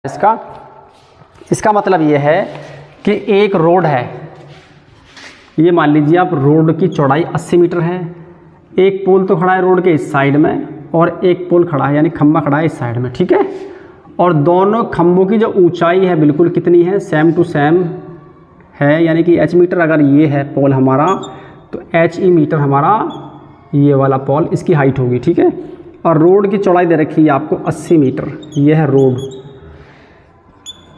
इसका मतलब ये है कि एक रोड है, ये मान लीजिए आप रोड की चौड़ाई 80 मीटर है, एक पोल तो खड़ा है रोड के इस साइड में और एक पोल खड़ा है यानी खंबा खड़ा है इस साइड में, ठीक है। और दोनों खंभों की जो ऊंचाई है बिल्कुल कितनी है, सेम टू सेम है, यानी कि एच मीटर अगर ये है पोल हमारा तो एच ई मीटर हमारा ये वाला पोल इसकी हाइट होगी, ठीक है। और रोड की चौड़ाई दे रखी है आपको 80 मीटर, ये है रोड,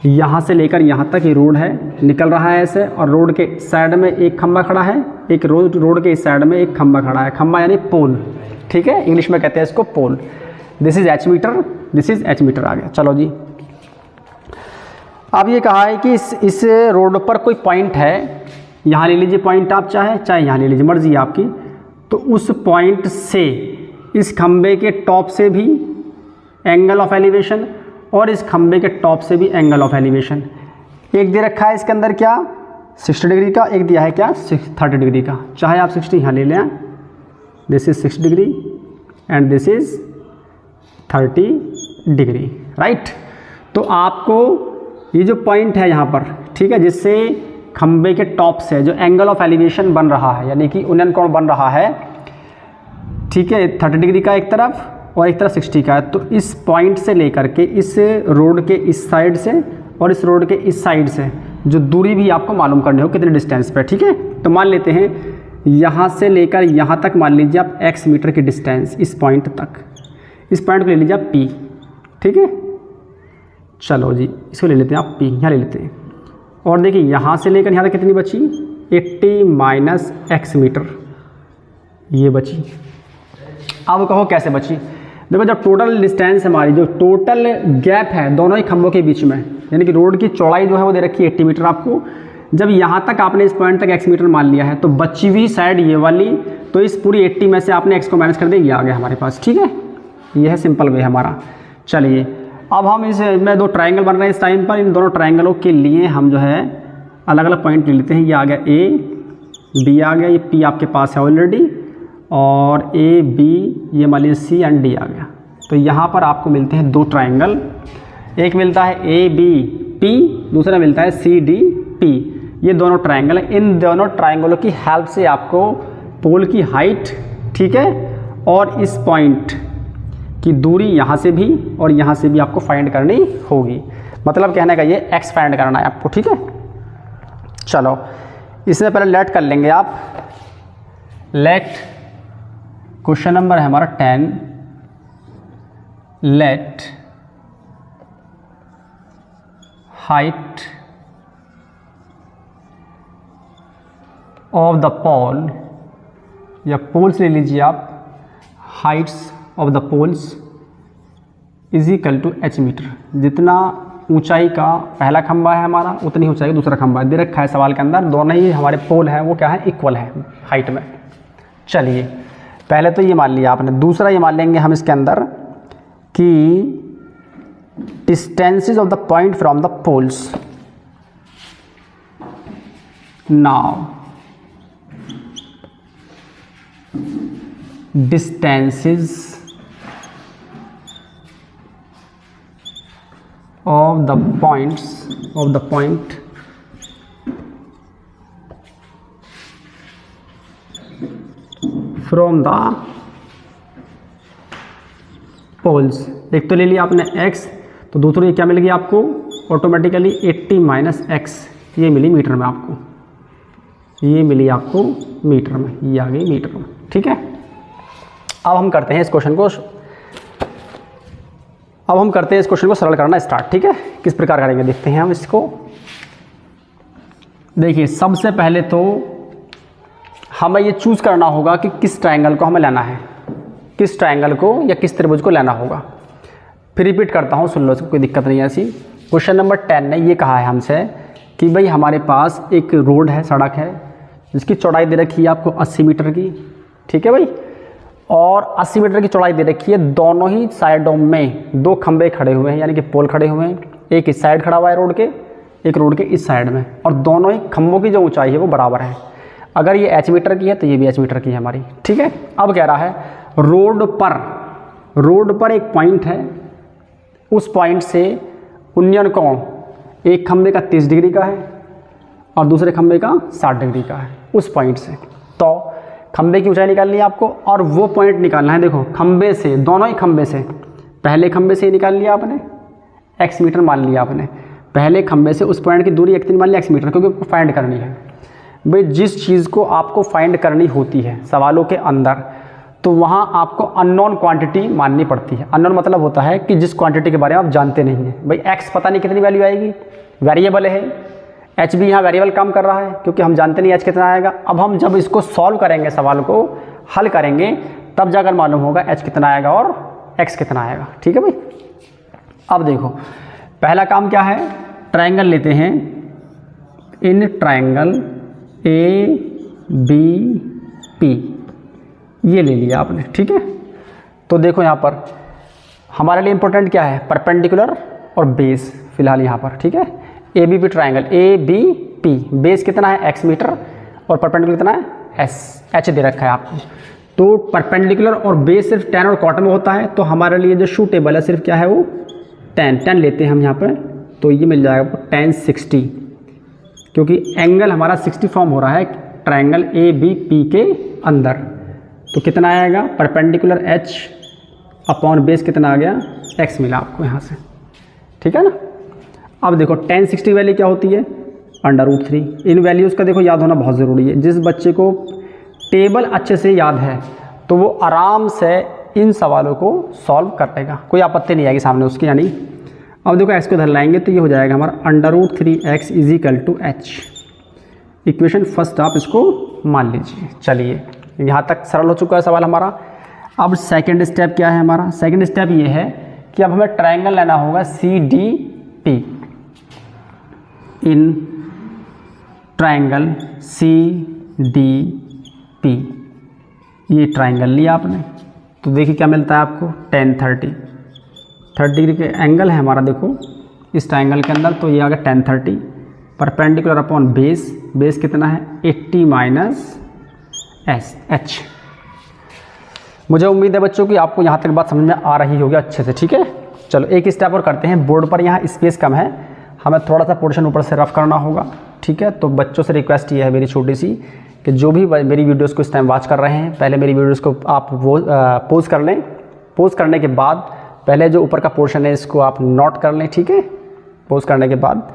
यहाँ से लेकर यहाँ तक ये रोड है, निकल रहा है ऐसे, और रोड के साइड में एक खंबा खड़ा है, एक रोड के इस साइड में एक खंबा खड़ा है, खंबा यानी पोल, ठीक है, इंग्लिश में कहते हैं इसको pole. This is H metre, this is H metre आ गया। चलो जी, अब ये कहा है कि इस रोड पर कोई पॉइंट है, यहाँ ले लीजिए पॉइंट आप, चाहे यहाँ ले लीजिए, मर्जी है आपकी। तो उस पॉइंट से इस खंबे के टॉप से भी एंगल ऑफ एलिवेशन और इस खंबे के टॉप से भी एंगल ऑफ एलिवेशन, एक दे रखा है इसके अंदर क्या 60 डिग्री का, एक दिया है क्या 30 डिग्री का, चाहे आप 60 यहाँ ले लें, this is 60 degree and this is 30 degree, right. तो आपको ये जो पॉइंट है यहाँ पर, ठीक है, जिससे खंबे के टॉप से जो एंगल ऑफ एलिवेशन बन रहा है यानी कि उन्नयन कोण बन रहा है, ठीक है, 30 डिग्री का एक तरफ और एक तरफ 60 का है। तो इस पॉइंट से लेकर के इस रोड के इस साइड से और इस रोड के इस साइड से जो दूरी भी आपको मालूम करनी हो कितने डिस्टेंस पे, ठीक है। तो मान लेते हैं यहाँ से लेकर यहाँ तक मान लीजिए आप x मीटर की डिस्टेंस इस पॉइंट तक, इस पॉइंट को ले लीजिए आप P, ठीक है। चलो जी, इसको ले लेते हैं आप P, यहाँ ले लेते हैं। और देखिए यहाँ से लेकर यहाँ तक कितनी बची, 80 माइनस x मीटर ये बची। अब कहो कैसे बची, देखो जब टोटल डिस्टेंस हमारी, जो टोटल गैप है दोनों ही खंभों के बीच में, यानी कि रोड की चौड़ाई जो है वो दे रखी है 80 मीटर आपको, जब यहाँ तक आपने इस पॉइंट तक x मीटर मान लिया है तो बची हुई साइड ये वाली, तो इस पूरी 80 में से आपने x को माइनस कर दिया, ये आ गया हमारे पास, ठीक है। ये है सिंपल वे हमारा। चलिए अब हम इसमें दो ट्राइंगल बन रहे हैं इस टाइम पर, इन दोनों ट्राइंगलों के लिए हम जो है अलग अलग पॉइंट ले लेते हैं। ये आ गया A, B आ गया, ये P आपके पास है ऑलरेडी, और A, B, ये मान लीजिए C एंड D आ गया। तो यहाँ पर आपको मिलते हैं दो ट्राइंगल, एक मिलता है A, B, P, दूसरा मिलता है C, D, P। ये दोनों ट्राइंगल हैं, इन दोनों ट्राइंगलों की हेल्प से आपको पोल की हाइट, ठीक है, और इस पॉइंट की दूरी यहाँ से भी और यहाँ से भी आपको फाइंड करनी होगी। मतलब कहने का ये x फाइंड करना है आपको, ठीक है। चलो इसमें पहले लेट कर लेंगे आप, लेट क्वेश्चन नंबर है हमारा 10, let height of the pole, या पोल्स ले लीजिए आप, heights of the poles is equal to H metre. जितना ऊंचाई का पहला खंबा है हमारा उतनी ऊंचाई का दूसरा खंबा है, दे रखा है सवाल के अंदर, दोनों ही हमारे पोल हैं वो क्या है, इक्वल है हाइट में। चलिए पहले तो ये मान लिया आपने, दूसरा ये मान लेंगे हम इसके अंदर कि distances of the point from the poles. Now distances of the points of the point from the poles। एक तो ले लिया आपने x, तो दूसरी ये क्या मिल गई आपको ऑटोमेटिकली 80 माइनस x, ये मिली मीटर में आपको, ये मिली आपको मीटर में, ये आ गई मीटर में, ठीक है। अब हम करते हैं इस क्वेश्चन को, सरल करना स्टार्ट, ठीक है। किस प्रकार करेंगे देखते हैं हम इसको। देखिए सबसे पहले तो हमें ये चूज़ करना होगा कि किस ट्रायंगल को हमें लेना है, किस ट्रायंगल को या किस त्रिभुज को लेना होगा। फिर रिपीट करता हूँ, सुन लो, कोई दिक्कत नहीं है ऐसी। क्वेश्चन नंबर 10 ने ये कहा है हमसे कि भाई हमारे पास एक रोड है, सड़क है, जिसकी चौड़ाई दे रखी है आपको 80 मीटर की, ठीक है भाई, और 80 मीटर की चौड़ाई दे रखी है। दोनों ही साइडों में दो खंबे खड़े हुए हैं, यानी कि पोल खड़े हुए हैं, एक इस साइड खड़ा हुआ है रोड के, एक रोड के इस साइड में, और दोनों ही खंभों की जो ऊंचाई है वो बराबर है। अगर ये h मीटर की है तो ये भी h मीटर की है हमारी, ठीक है। अब कह रहा है रोड पर एक पॉइंट है, उस पॉइंट से उन्नयन कोण एक खंबे का 30 डिग्री का है और दूसरे खंबे का 60 डिग्री का है उस पॉइंट से। तो खंबे की ऊंचाई निकालनी है आपको और वो पॉइंट निकालना है। देखो खंबे से, दोनों ही खंबे से, पहले खंबे से ही निकाल लिया आपने, x मीटर मान लिया आपने, पहले खंबे से उस पॉइंट की दूरी x मान लिया x मीटर, क्योंकि आपको फाइंड करनी है। भाई जिस चीज़ को आपको फाइंड करनी होती है सवालों के अंदर, तो वहाँ आपको अननोन क्वांटिटी माननी पड़ती है। अननोन मतलब होता है कि जिस क्वांटिटी के बारे में आप जानते नहीं हैं। भाई x पता नहीं कितनी वैल्यू आएगी, वेरिएबल है, h भी यहाँ वेरिएबल काम कर रहा है क्योंकि हम जानते नहीं h कितना आएगा। अब हम जब इसको सॉल्व करेंगे, सवाल को हल करेंगे, तब जाकर मालूम होगा h कितना आएगा और x कितना आएगा। ठीक है भाई। अब देखो पहला काम क्या है, ट्रायंगल लेते हैं। इन ट्रायंगल ABP ये ले लिया आपने, ठीक है। तो देखो यहाँ पर हमारे लिए इंपॉर्टेंट क्या है, परपेंडिकुलर और बेस फिलहाल यहाँ पर, ठीक है। ABP ट्रायंगल ABP, बेस कितना है x मीटर और परपेंडिकुलर कितना है h दे रखा है आपको। तो परपेंडिकुलर और बेस सिर्फ tan और cot में होता है, तो हमारे लिए जो सूटेबल है सिर्फ क्या है वो tan लेते हैं हम यहाँ पर। तो ये मिल जाएगा tan 60, क्योंकि एंगल हमारा 60 फॉर्म हो रहा है ट्रायंगल ABP के अंदर। तो कितना आएगा, परपेंडिकुलर h अपॉन बेस कितना आ गया x मिला आपको यहाँ से, ठीक है ना। अब देखो tan 60 वैल्यू क्या होती है, √3। इन वैल्यूज़ का देखो याद होना बहुत ज़रूरी है। जिस बच्चे को टेबल अच्छे से याद है तो वो आराम से इन सवालों को सॉल्व कर लेगा, कोई आपत्ति नहीं आएगी सामने उसकी। यानी अब देखो x को इधर लाएंगे तो ये हो जाएगा हमारा √3x = h। इक्वेशन फर्स्ट आप इसको मान लीजिए। चलिए यहाँ तक सरल हो चुका है सवाल हमारा। अब सेकंड स्टेप क्या है हमारा, सेकंड स्टेप ये है कि अब हमें ट्रायंगल लेना होगा CDP। इन ट्रायंगल CDP ये ट्रायंगल लिया आपने, तो देखिए क्या मिलता है आपको, tan 30 डिग्री के एंगल है हमारा देखो इस ट्रायंगल के अंदर। तो ये आ गया tan 30, परपेंडिकुलर अपॉन बेस कितना है 80 - h। मुझे उम्मीद है बच्चों कि आपको यहाँ तक बात समझ में आ रही होगी अच्छे से, ठीक है। चलो एक स्टेप और करते हैं। बोर्ड पर यहाँ स्पेस कम है, हमें थोड़ा सा पोर्शन ऊपर से रफ करना होगा, ठीक है। तो बच्चों से रिक्वेस्ट ये है मेरी छोटी सी कि जो भी मेरी वीडियोस को इस टाइम वॉच कर रहे हैं, पहले मेरी वीडियोस को आप पोज कर लें। पोज करने के बाद पहले जो ऊपर का पोर्शन है इसको आप नोट कर लें, ठीक है, पोज करने के बाद।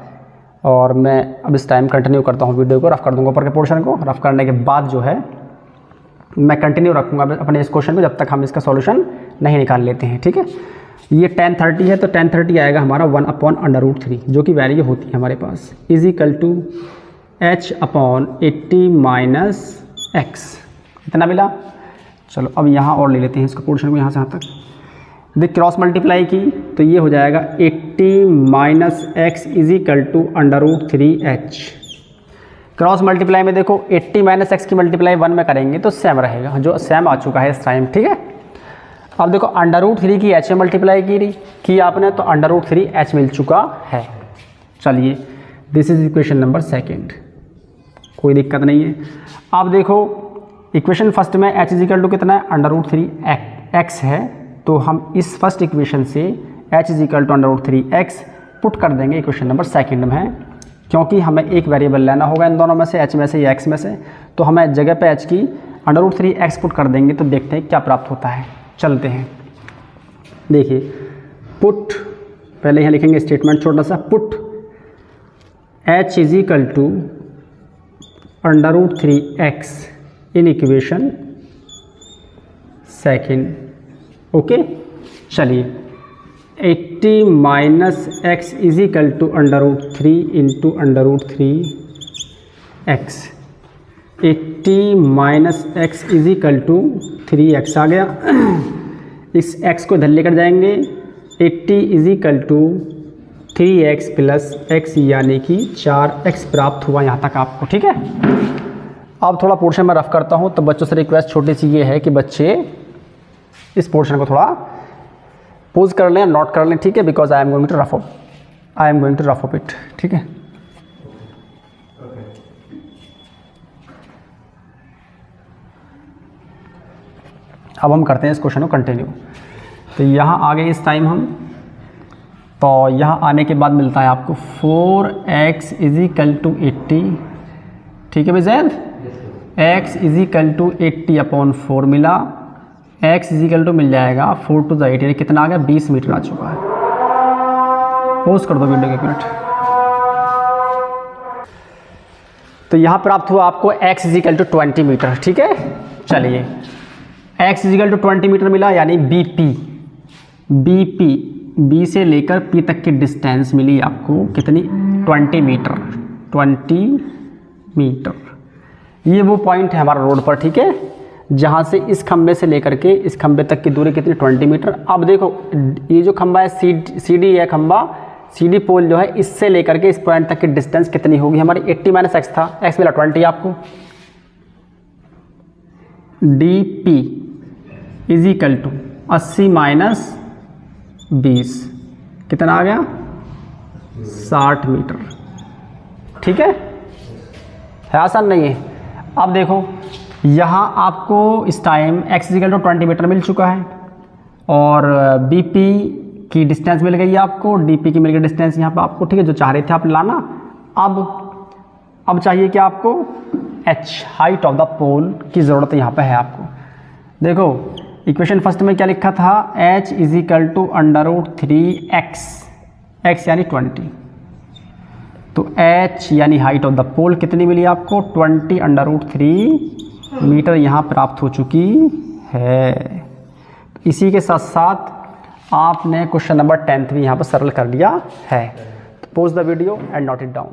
और मैं अब इस टाइम कंटिन्यू करता हूँ वीडियो को, रफ़ कर दूँगा ऊपर के पोर्शन को। रफ़ करने के बाद जो है मैं कंटिन्यू रखूँगा अपने इस क्वेश्चन को जब तक हम इसका सॉल्यूशन नहीं निकाल लेते हैं, ठीक है। ये tan 30 है तो tan 30 आएगा हमारा 1/√3, जो कि वैल्यू होती है हमारे पास, = h अपॉन 80 - x। इतना मिला। चलो अब यहाँ और ले लेते हैं इसको, पोर्शन को यहाँ से यहाँ तक। देख क्रॉस मल्टीप्लाई की तो ये हो जाएगा 80 - x = √3h। क्रॉस मल्टीप्लाई में देखो 80 - x की मल्टीप्लाई 1 में करेंगे तो सेम रहेगा, जो सेम आ चुका है इस टाइम, ठीक है। अब देखो √3 की h में मल्टीप्लाई की आपने तो √3h मिल चुका है। चलिए this is equation number second, कोई दिक्कत नहीं है। अब देखो इक्वेशन फर्स्ट में h = कितना है, √3x है। तो हम इस फर्स्ट इक्वेशन से h = √3x पुट कर देंगे इक्वेशन नंबर सेकंड में, क्योंकि हमें एक वेरिएबल लेना होगा इन दोनों में से, h में से या x में से। तो हमें जगह पे h की √3x पुट कर देंगे, तो देखते हैं क्या प्राप्त होता है। चलते हैं, देखिए पुट, पहले यहाँ लिखेंगे स्टेटमेंट छोटा सा, put h = √3x in equation second. Okay, चलिए 80 - x = √3 × √3x। 80 - x = 3x आ गया। इस x को इधर लेकर जाएंगे, 80 = 3x + x यानी कि 4x प्राप्त हुआ यहाँ तक आपको, ठीक है। अब थोड़ा पोर्शन में रफ करता हूँ, तो बच्चों से रिक्वेस्ट छोटी सी ये है कि बच्चे इस पोर्शन को थोड़ा पोज कर लें, नोट कर लें, ठीक है, because I am going to rough up it, ठीक है। अब हम करते हैं इस क्वेश्चन को कंटिन्यू। तो यहाँ आ गए इस टाइम हम तो यहाँ आने के बाद मिलता है आपको 4x = 80। ठीक है भाई जैद, x = 80/4 मिला, x मिल जाएगा 4 to the 8, यानी कितना आ गया 20 मीटर आ चुका है। पोज कर दो वीडियो के 1 मिनट। तो यहाँ प्राप्त हुआ आपको x = 20 मीटर। ठीक है, चलिए x = 20 मीटर मिला, यानी B से लेकर P तक की डिस्टेंस मिली आपको कितनी, 20 मीटर। 20 मीटर ये वो पॉइंट है हमारा रोड पर। ठीक है, जहाँ से इस खंबे से लेकर के इस खंबे तक की दूरी कितनी, 20 मीटर। अब देखो ये जो खंबा है CD है खंबा, CD पोल जो है, इससे लेकर के इस पॉइंट तक की डिस्टेंस कितनी होगी हमारी, 80 - x था, x मिला 20 आपको। DP = 80 - 20 कितना आ गया, 60 मीटर। ठीक है आसान नहीं है। अब देखो यहाँ आपको इस टाइम x = 20 मीटर मिल चुका है, और BP की डिस्टेंस मिल गई है आपको, DP की मिल गई डिस्टेंस यहाँ पे आपको। ठीक है, जो चाह रहे थे आप लाना। अब चाहिए कि आपको h हाइट ऑफ द पोल की ज़रूरत यहाँ पे है आपको। देखो इक्वेशन फर्स्ट में क्या लिखा था, h = √3x, x यानी 20। तो h यानी हाइट ऑफ द पोल कितनी मिली आपको, 20 √3 मीटर यहाँ प्राप्त हो चुकी है। इसी के साथ साथ आपने क्वेश्चन नंबर 10 भी यहाँ पर सरल कर लिया है। तो pause the video and note it down.